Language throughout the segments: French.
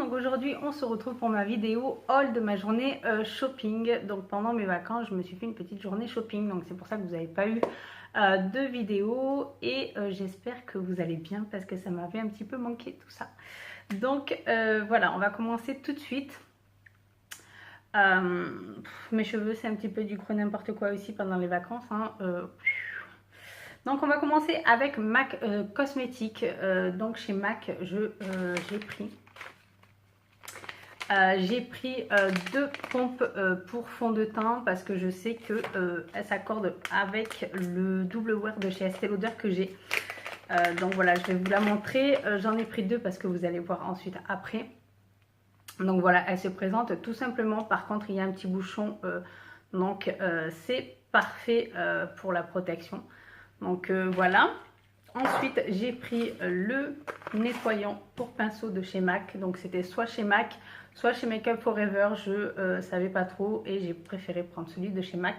donc aujourd'hui on se retrouve pour ma vidéo haul de ma journée shopping. Donc pendant mes vacances je me suis fait une petite journée shopping, donc c'est pour ça que vous n'avez pas eu de vidéo et j'espère que vous allez bien parce que ça m'avait un petit peu manqué tout ça. Donc voilà, on va commencer tout de suite. Mes cheveux c'est un petit peu du gros n'importe quoi aussi pendant les vacances hein. Donc on va commencer avec MAC Cosmétiques. Donc chez MAC j'ai pris deux pompes pour fond de teint parce que je sais que elles s'accordent avec le double wear de chez Estée Lauder que j'ai. Donc voilà, je vais vous la montrer. J'en ai pris deux parce que vous allez voir ensuite après. Donc voilà, elle se présente tout simplement. Par contre, il y a un petit bouchon, donc c'est parfait pour la protection. Donc voilà. Ensuite, j'ai pris le nettoyant pour pinceau de chez MAC. Donc c'était soit chez MAC, soit chez Make Up Forever. Je savais pas trop et j'ai préféré prendre celui de chez MAC.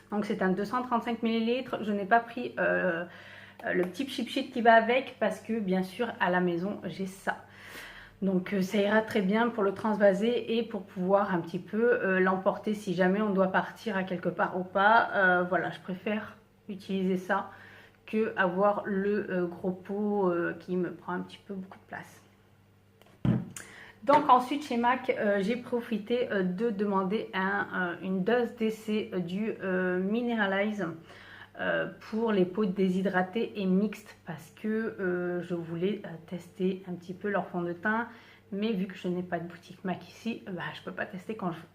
Donc c'est un 235 ml. Je n'ai pas pris le petit cheap sheet qui va avec parce que bien sûr à la maison j'ai ça. Donc ça ira très bien pour le transvaser et pour pouvoir un petit peu l'emporter si jamais on doit partir à quelque part ou pas. Voilà, je préfère utiliser ça que avoir le gros pot qui me prend un petit peu beaucoup de place. Donc ensuite chez MAC, j'ai profité de demander une dose d'essai du Mineralize pour les peaux déshydratées et mixtes parce que je voulais tester un petit peu leur fond de teint, mais vu que je n'ai pas de boutique MAC ici, bah, je ne peux pas tester quand je veux.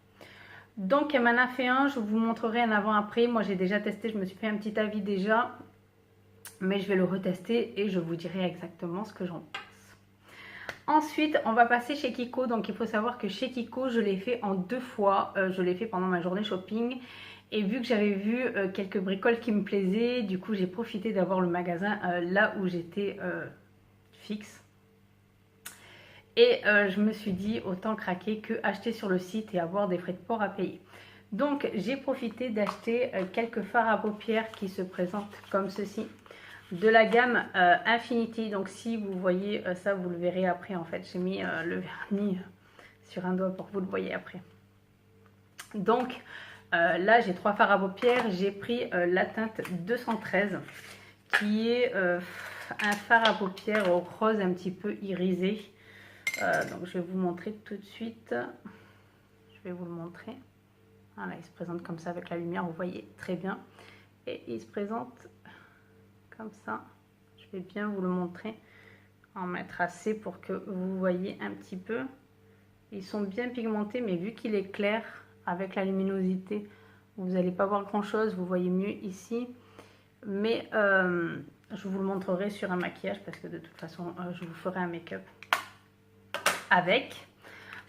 Donc elle m'en a fait un, je vous montrerai un avant-après. Moi j'ai déjà testé, je me suis fait un petit avis déjà, mais je vais le retester et je vous dirai exactement ce que j'en pense. Ensuite, on va passer chez Kiko. Donc il faut savoir que chez Kiko, je l'ai fait en deux fois. Je l'ai fait pendant ma journée shopping. Et vu que j'avais vu quelques bricoles qui me plaisaient, du coup j'ai profité d'avoir le magasin là où j'étais fixe. Et je me suis dit autant craquer que acheter sur le site et avoir des frais de port à payer. Donc j'ai profité d'acheter quelques fards à paupières qui se présentent comme ceci. De la gamme Infinity. Donc si vous voyez ça, vous le verrez après en fait. J'ai mis le vernis sur un doigt pour que vous le voyez après. Donc là j'ai trois fards à paupières. J'ai pris la teinte 213 qui est un fard à paupières rose un petit peu irisé. Donc je vais vous montrer tout de suite. Je vais vous le montrer. Voilà, il se présente comme ça avec la lumière, vous voyez très bien. Et il se présente comme ça. Je vais bien vous le montrer, en mettre assez pour que vous voyez un petit peu. Ils sont bien pigmentés, mais vu qu'il est clair avec la luminosité, vous n'allez pas voir grand chose, vous voyez mieux ici. Mais je vous le montrerai sur un maquillage parce que de toute façon je vous ferai un make-up avec.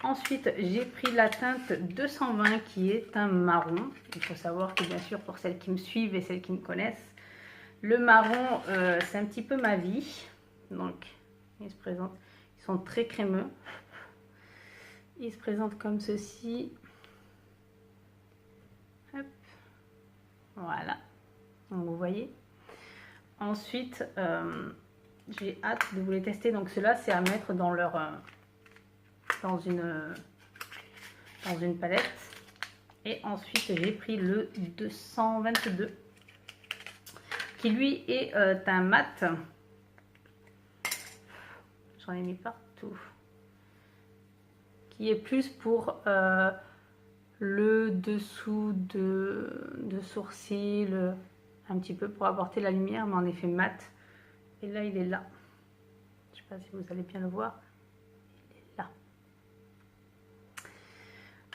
Ensuite j'ai pris la teinte 220 qui est un marron. Il faut savoir que bien sûr pour celles qui me suivent et celles qui me connaissent, le marron, c'est un petit peu ma vie. Donc, ils se présentent. Ils sont très crémeux. Ils se présentent comme ceci. Hop. Voilà. Donc, vous voyez. Ensuite, j'ai hâte de vous les tester. Donc, ceux-là, c'est à mettre dans leur... dans une palette. Et ensuite, j'ai pris le 222. Qui lui est un mat. J'en ai mis partout. Qui est plus pour le dessous de sourcils, un petit peu pour apporter la lumière, mais en effet mat. Et là, il est là. Je ne sais pas si vous allez bien le voir. Il est là.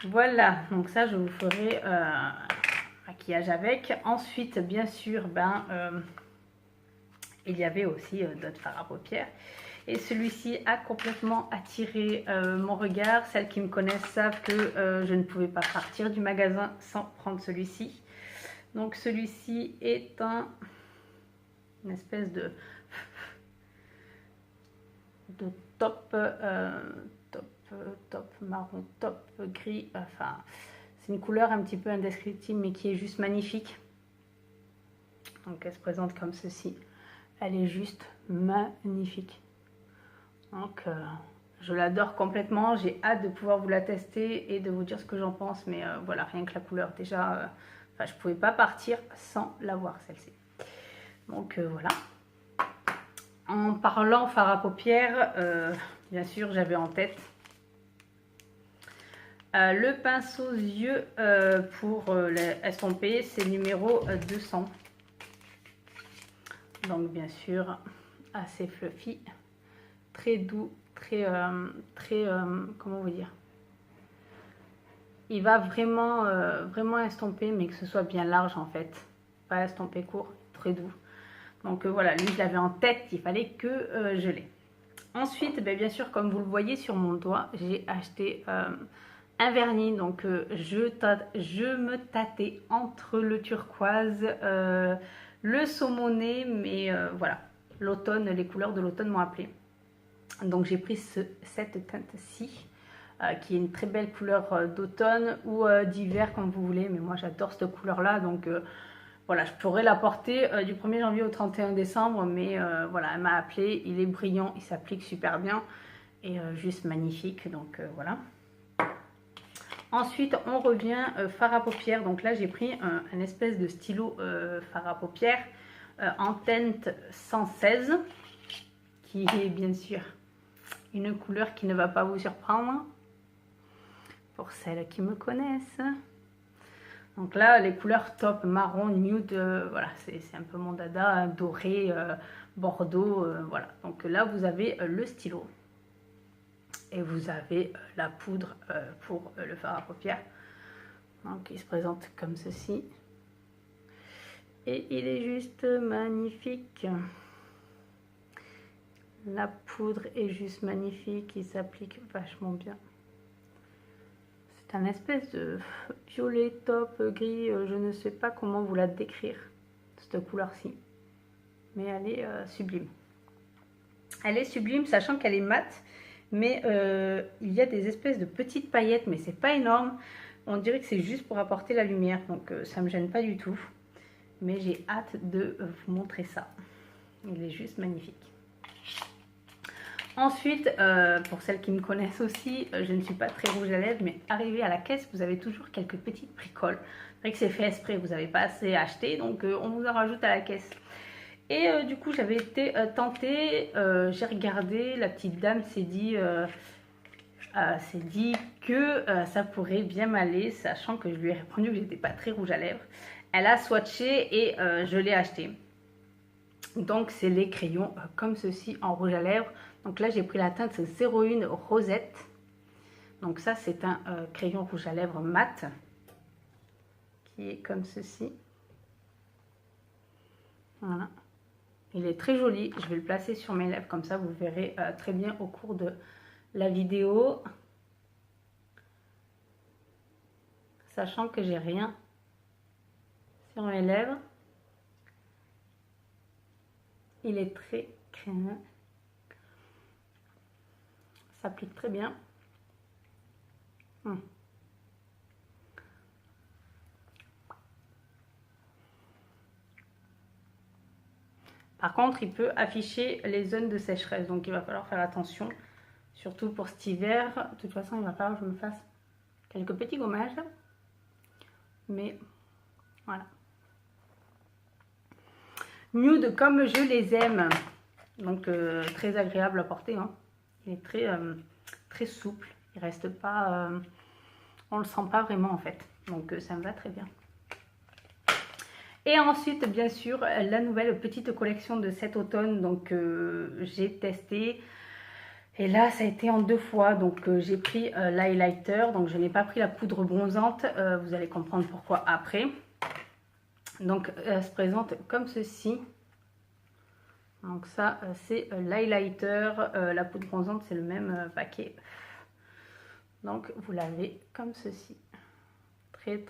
Voilà, donc ça, je vous ferai maquillage avec. Ensuite bien sûr il y avait aussi d'autres fards à paupières et celui-ci a complètement attiré mon regard. Celles qui me connaissent savent que je ne pouvais pas partir du magasin sans prendre celui-ci. Donc celui-ci est une espèce de top marron, top gris, enfin c'est une couleur un petit peu indescriptible mais qui est juste magnifique. Donc elle se présente comme ceci, elle est juste magnifique. Donc je l'adore complètement. J'ai hâte de pouvoir vous la tester et de vous dire ce que j'en pense. Mais voilà, rien que la couleur déjà, enfin, je ne pouvais pas partir sans l'avoir celle-ci. Donc voilà. En parlant fard à paupières, bien sûr, j'avais en tête le pinceau yeux pour les estomper, c'est le numéro 200. Donc bien sûr, assez fluffy, très doux, très comment vous dire, il va vraiment vraiment estomper, mais que ce soit bien large en fait, pas estomper court, très doux. Donc voilà, lui je l'avais en tête, il fallait que je l'ai. Ensuite, bien sûr, comme vous le voyez sur mon doigt, j'ai acheté un vernis. Donc je me tâtais entre le turquoise, le saumoné, mais voilà, l'automne, les couleurs de l'automne m'ont appelé. Donc j'ai pris cette teinte-ci, qui est une très belle couleur d'automne ou d'hiver comme vous voulez, mais moi j'adore cette couleur-là, donc voilà, je pourrais la porter du 1er janvier au 31 décembre, mais voilà, elle m'a appelé, il est brillant, il s'applique super bien et juste magnifique, donc voilà. Ensuite, on revient fard à paupières. Donc là, j'ai pris un espèce de stylo fard à paupières en teinte 116, qui est bien sûr une couleur qui ne va pas vous surprendre, pour celles qui me connaissent. Donc là, les couleurs top, marron, nude, voilà, c'est un peu mon dada, doré, bordeaux, voilà. Donc là, vous avez le stylo. Et vous avez la poudre pour le fard à paupières. Donc il se présente comme ceci. Et il est juste magnifique. La poudre est juste magnifique, il s'applique vachement bien. C'est un espèce de violet top gris, je ne sais pas comment vous la décrire, cette couleur-ci. Mais elle est sublime. Elle est sublime, sachant qu'elle est mate. Mais il y a des espèces de petites paillettes, mais c'est pas énorme. On dirait que c'est juste pour apporter la lumière, donc ça me gêne pas du tout. Mais j'ai hâte de vous montrer ça. Il est juste magnifique. Ensuite, pour celles qui me connaissent aussi, je ne suis pas très rouge à lèvres, mais arrivé à la caisse, vous avez toujours quelques petites bricoles. C'est vrai que c'est fait exprès, vous n'avez pas assez acheté, donc on vous en rajoute à la caisse. Et du coup, j'avais été tentée, j'ai regardé, la petite dame s'est dit que ça pourrait bien m'aller, sachant que je lui ai répondu que j'étais pas très rouge à lèvres. Elle a swatché et je l'ai acheté. Donc, c'est les crayons comme ceci en rouge à lèvres. Donc là, j'ai pris la teinte 01 Rosette. Donc ça, c'est un crayon rouge à lèvres mat qui est comme ceci. Voilà. Il est très joli, je vais le placer sur mes lèvres, comme ça vous verrez très bien au cours de la vidéo. Sachant que j'ai rien sur mes lèvres. Il est très crémeux. Ça s'applique très bien. Par contre, il peut afficher les zones de sécheresse, donc il va falloir faire attention, surtout pour cet hiver. De toute façon, il va falloir que je me fasse quelques petits gommages, mais voilà. Nude comme je les aime, donc très agréable à porter, hein. Il est très souple, il reste pas, on le sent pas vraiment en fait, donc ça me va très bien. Et ensuite, bien sûr, la nouvelle petite collection de cet automne, donc j'ai testé. Et là, ça a été en 2 fois. Donc j'ai pris l'highlighter, donc je n'ai pas pris la poudre bronzante. Vous allez comprendre pourquoi après. Donc elle se présente comme ceci. Donc ça, c'est l'highlighter. La poudre bronzante, c'est le même paquet. Donc vous l'avez comme ceci. Très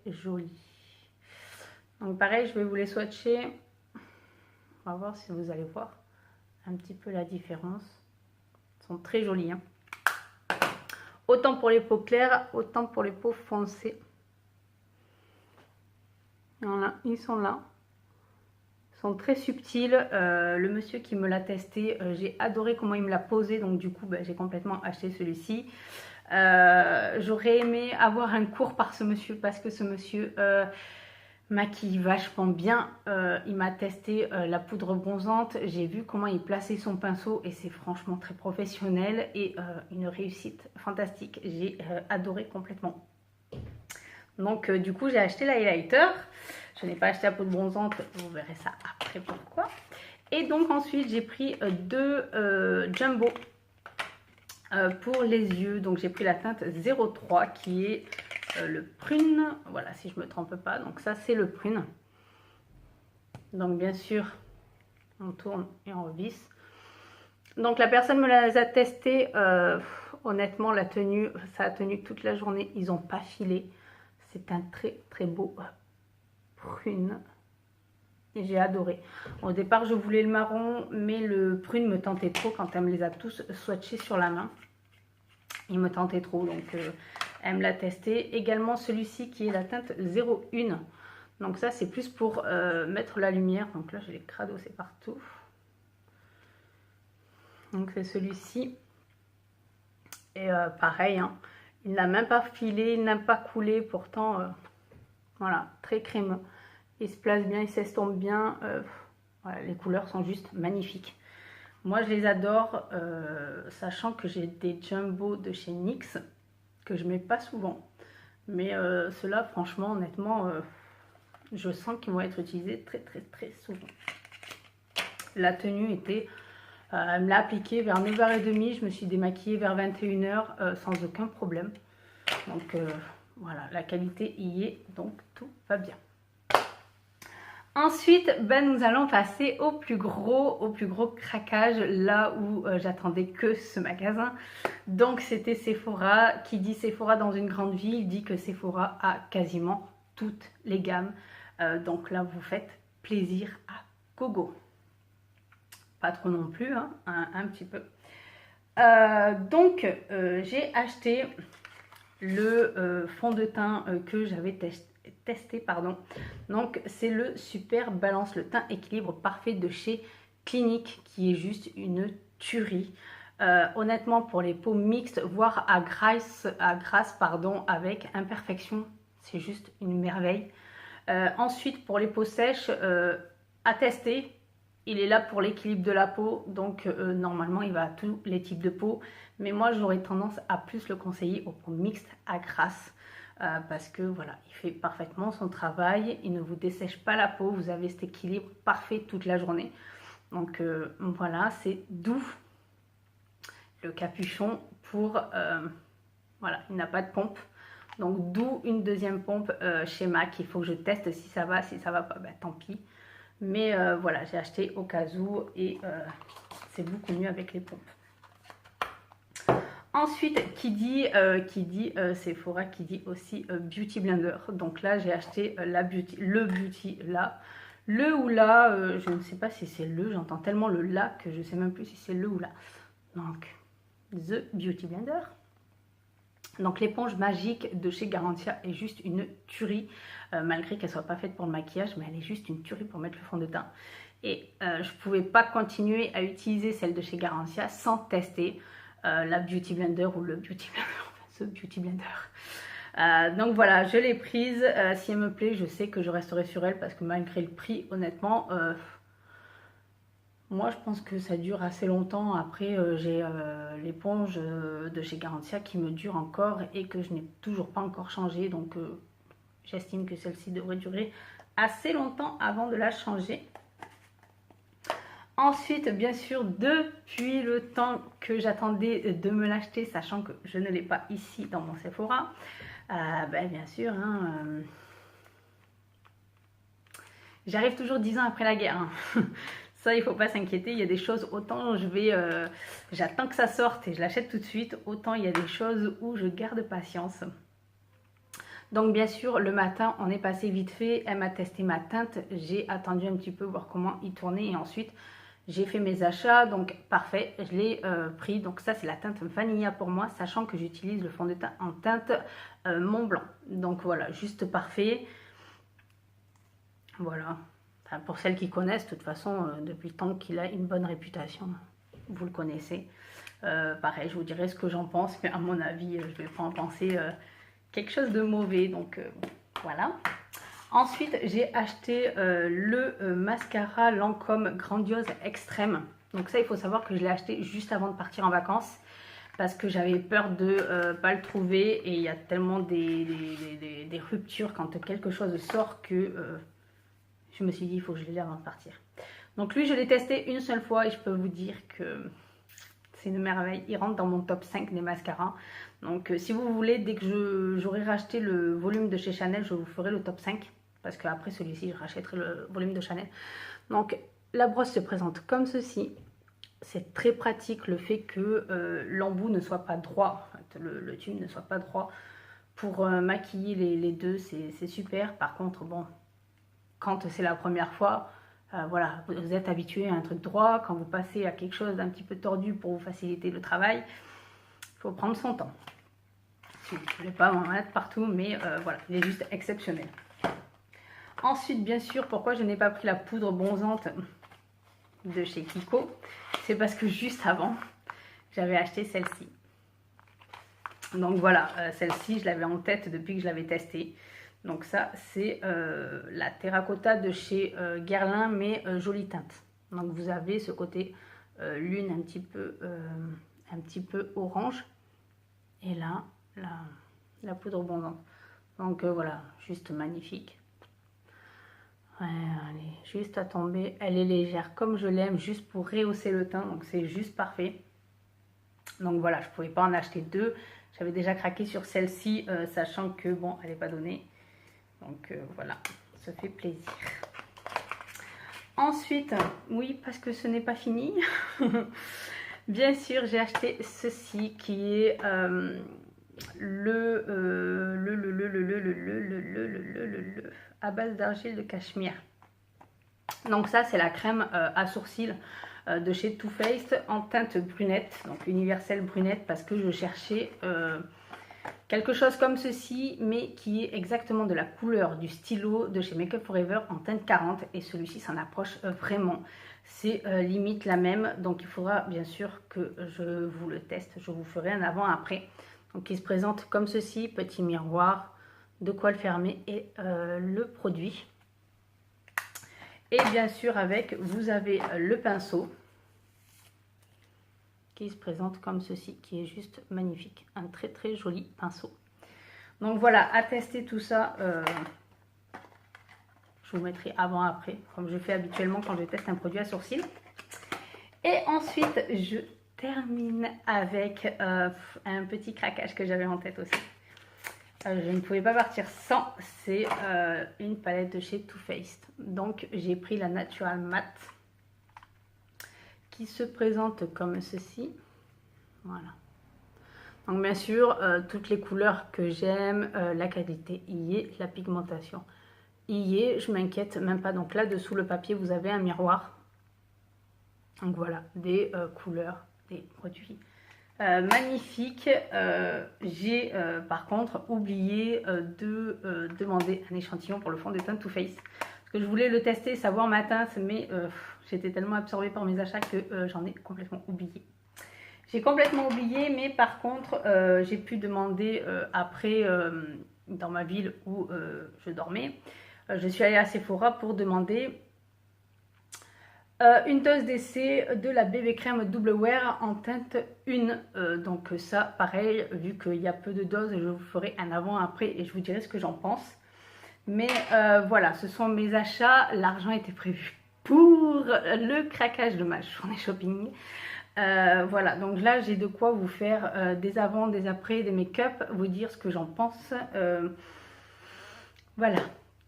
joli. Donc pareil, je vais vous les swatcher. On va voir si vous allez voir un petit peu la différence. Ils sont très jolis, hein. Autant pour les peaux claires, autant pour les peaux foncées. Voilà, ils sont là. sont très subtils. Le monsieur qui me l'a testé, j'ai adoré comment il me l'a posé, donc du coup bah, j'ai complètement acheté celui-ci. J'aurais aimé avoir un cours par ce monsieur parce que ce monsieur maquille vachement bien. Il m'a testé la poudre bronzante, j'ai vu comment il plaçait son pinceau et c'est franchement très professionnel et une réussite fantastique. J'ai adoré complètement. Donc du coup j'ai acheté l'highlighter. Je n'ai pas acheté la poudre bronzante, vous verrez ça après pourquoi. Et donc ensuite j'ai pris deux Jumbo pour les yeux. Donc j'ai pris la teinte 03 qui est le prune. Voilà, si je ne me trompe pas. Donc ça c'est le prune. Donc bien sûr on tourne et on revisse. Donc la personne me les a testés. Honnêtement la tenue, ça a tenu toute la journée. Ils n'ont pas filé. C'est un très très beau prune et j'ai adoré. Au départ je voulais le marron mais le prune me tentait trop quand elle me les a tous swatchés sur la main. Il me tentait trop donc elle me l'a testé. Également celui-ci qui est la teinte 01. Donc ça c'est plus pour mettre la lumière. Donc là je l'ai cradossé partout. Donc c'est celui-ci. Et pareil, hein, il n'a même pas filé, il n'a pas coulé. Pourtant voilà, très crémeux. Il se place bien, il s'estompe bien. Voilà, les couleurs sont juste magnifiques. Moi, je les adore, sachant que j'ai des Jumbo de chez NYX que je mets pas souvent. Mais ceux-là, franchement, honnêtement, je sens qu'ils vont être utilisés très, très, très souvent. La tenue était... elle me l'a appliquée vers 9h30. Je me suis démaquillée vers 21h sans aucun problème. Donc... voilà, la qualité y est, donc tout va bien. Ensuite, ben, nous allons passer au plus gros craquage, là où j'attendais que ce magasin. Donc c'était Sephora. Qui dit Sephora dans une grande ville, dit que Sephora a quasiment toutes les gammes. Donc là, vous faites plaisir à gogo. Pas trop non plus, hein, un petit peu. Donc j'ai acheté le fond de teint que j'avais testé, pardon. Donc c'est le Super Balance le teint équilibre parfait de chez Clinique, qui est juste une tuerie. Honnêtement, pour les peaux mixtes, voire à grasse pardon, avec imperfection, c'est juste une merveille. Ensuite, pour les peaux sèches, à tester. Il est là pour l'équilibre de la peau, donc normalement il va à tous les types de peau. Mais moi j'aurais tendance à plus le conseiller aux peaux mixtes à grasse. Parce que voilà, il fait parfaitement son travail, il ne vous dessèche pas la peau, vous avez cet équilibre parfait toute la journée. Donc voilà, c'est doux. Le capuchon pour... voilà, il n'a pas de pompe. Donc d'où une deuxième pompe chez MAC. Il faut que je teste si ça va pas, ben, tant pis. Mais voilà, j'ai acheté au cas où et c'est beaucoup mieux avec les pompes. Ensuite, qui dit Sephora, qui dit aussi Beauty Blender. Donc là, j'ai acheté le Beauty là. Le ou là, je ne sais pas si c'est le, j'entends tellement le là que je ne sais même plus si c'est le ou là. Donc, The Beauty Blender. Donc l'éponge magique de chez Garantia est juste une tuerie, malgré qu'elle ne soit pas faite pour le maquillage, mais elle est juste une tuerie pour mettre le fond de teint. Et je ne pouvais pas continuer à utiliser celle de chez Garantia sans tester la Beauty Blender ou le Beauty Blender, ce Beauty Blender. Donc voilà, je l'ai prise. Si elle me plaît, je sais que je resterai sur elle parce que malgré le prix, honnêtement, moi je pense que ça dure assez longtemps. Après, j'ai l'éponge de chez Garantia qui me dure encore et que je n'ai toujours pas encore changé. Donc j'estime que celle-ci devrait durer assez longtemps avant de la changer. Ensuite, bien sûr, depuis le temps que j'attendais de me l'acheter, sachant que je ne l'ai pas ici dans mon Sephora, ben, bien sûr, hein, j'arrive toujours 10 ans après la guerre. Hein. Ça, il ne faut pas s'inquiéter, il y a des choses, autant j'attends que ça sorte et je l'achète tout de suite, autant il y a des choses où je garde patience. Donc bien sûr, le matin, on est passé vite fait, elle m'a testé ma teinte, j'ai attendu un petit peu voir comment il tournait et ensuite j'ai fait mes achats, donc parfait, je l'ai pris. Donc ça c'est la teinte Vanilla pour moi, sachant que j'utilise le fond de teint en teinte Mont Blanc. Donc voilà, juste parfait. Voilà, Enfin, pour celles qui connaissent, de toute façon, depuis le temps qu'il a une bonne réputation, vous le connaissez. Pareil, je vous dirai ce que j'en pense, mais à mon avis, je ne vais pas en penser quelque chose de mauvais. Donc voilà. Ensuite, j'ai acheté le mascara Lancôme Grandiose Extrême. Donc ça, il faut savoir que je l'ai acheté juste avant de partir en vacances parce que j'avais peur de pas le trouver et il y a tellement des ruptures quand quelque chose sort que je me suis dit il faut que je l'ai avant de partir. Donc lui, je l'ai testé une seule fois et je peux vous dire que c'est une merveille. Il rentre dans mon top 5 des mascaras. Donc si vous voulez, dès que j'aurai racheté le volume de chez Chanel, je vous ferai le top 5. Parce qu'après celui-ci, je rachèterai le volume de Chanel. Donc la brosse se présente comme ceci. C'est très pratique le fait que l'embout ne soit pas droit, le tube ne soit pas droit. Pour maquiller les deux, c'est super. Par contre, bon, quand c'est la première fois, voilà, vous êtes habitué à un truc droit. Quand vous passez à quelque chose d'un petit peu tordu pour vous faciliter le travail, il faut prendre son temps. Je ne voulais pas m'en mettre partout, mais voilà, il est juste exceptionnel. Ensuite, bien sûr, pourquoi je n'ai pas pris la poudre bronzante de chez Kiko? C'est parce que juste avant, j'avais acheté celle-ci. Donc voilà, celle-ci, je l'avais en tête depuis que je l'avais testée. Donc ça, c'est la terracotta de chez Guerlain, mais jolie teinte. Donc vous avez ce côté lune un petit peu orange. Et là, la poudre bronzante. Donc voilà, juste magnifique. Ouais, elle est juste à tomber. Elle est légère comme je l'aime, juste pour rehausser le teint. Donc c'est juste parfait. Donc voilà, je ne pouvais pas en acheter deux. J'avais déjà craqué sur celle-ci, sachant que bon, elle n'est pas donnée. Donc voilà, ça fait plaisir. Ensuite, oui, parce que ce n'est pas fini. Bien sûr, j'ai acheté ceci qui est à base d'argile de cachemire. Donc ça, c'est la crème à sourcils de chez Too Faced en teinte brunette, donc universelle brunette, parce que je cherchais quelque chose comme ceci, mais qui est exactement de la couleur du stylo de chez Make Up For Ever en teinte 40, et celui-ci s'en approche vraiment. C'est limite la même, donc il faudra bien sûr que je vous le teste, je vous ferai un avant-après. Donc il se présente comme ceci, petit miroir, de quoi le fermer et le produit. Et bien sûr avec, vous avez le pinceau qui se présente comme ceci, qui est juste magnifique. Un très très joli pinceau. Donc voilà, à tester tout ça, je vous mettrai avant-après, comme je fais habituellement quand je teste un produit à sourcils. Et ensuite, je termine avec un petit craquage que j'avais en tête aussi. Je ne pouvais pas partir sans, c'est une palette de chez Too Faced. Donc j'ai pris la Natural Matte qui se présente comme ceci. Voilà. Donc bien sûr, toutes les couleurs que j'aime, la qualité y est, la pigmentation y est, je m'inquiète même pas. Donc là dessous le papier, vous avez un miroir. Donc voilà, des couleurs, des produits magnifiques. J'ai par contre oublié de demander un échantillon pour le fond de teint Too Faced. Parce que je voulais le tester, savoir ma teinte, mais j'étais tellement absorbée par mes achats que j'en ai complètement oublié. J'ai complètement oublié, mais par contre, j'ai pu demander après, dans ma ville où je dormais, je suis allée à Sephora pour demander une dose d'essai de la BB Crème Double Wear en teinte 1. Donc ça, pareil, vu qu'il y a peu de doses, je vous ferai un avant-après et je vous dirai ce que j'en pense. Mais voilà, ce sont mes achats. L'argent était prévu pour le craquage de ma journée shopping. Voilà, donc là j'ai de quoi vous faire des avant, des après, des make-up, vous dire ce que j'en pense. Voilà,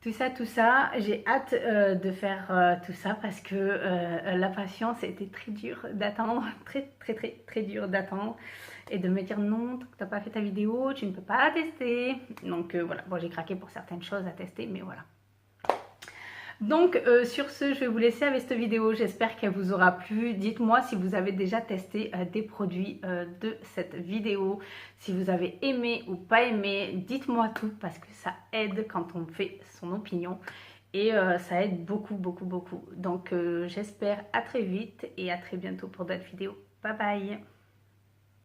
tout ça, j'ai hâte de faire tout ça parce que la patience était très dure d'attendre, très dur d'attendre et de me dire non, tu n'as pas fait ta vidéo, tu ne peux pas la tester. Donc voilà, bon j'ai craqué pour certaines choses à tester, mais voilà. Donc sur ce, je vais vous laisser avec cette vidéo, j'espère qu'elle vous aura plu. Dites-moi si vous avez déjà testé des produits de cette vidéo, si vous avez aimé ou pas aimé, dites-moi tout parce que ça aide quand on fait son opinion. et ça aide beaucoup, beaucoup, beaucoup. Donc j'espère à très vite et à très bientôt pour d'autres vidéos. Bye bye!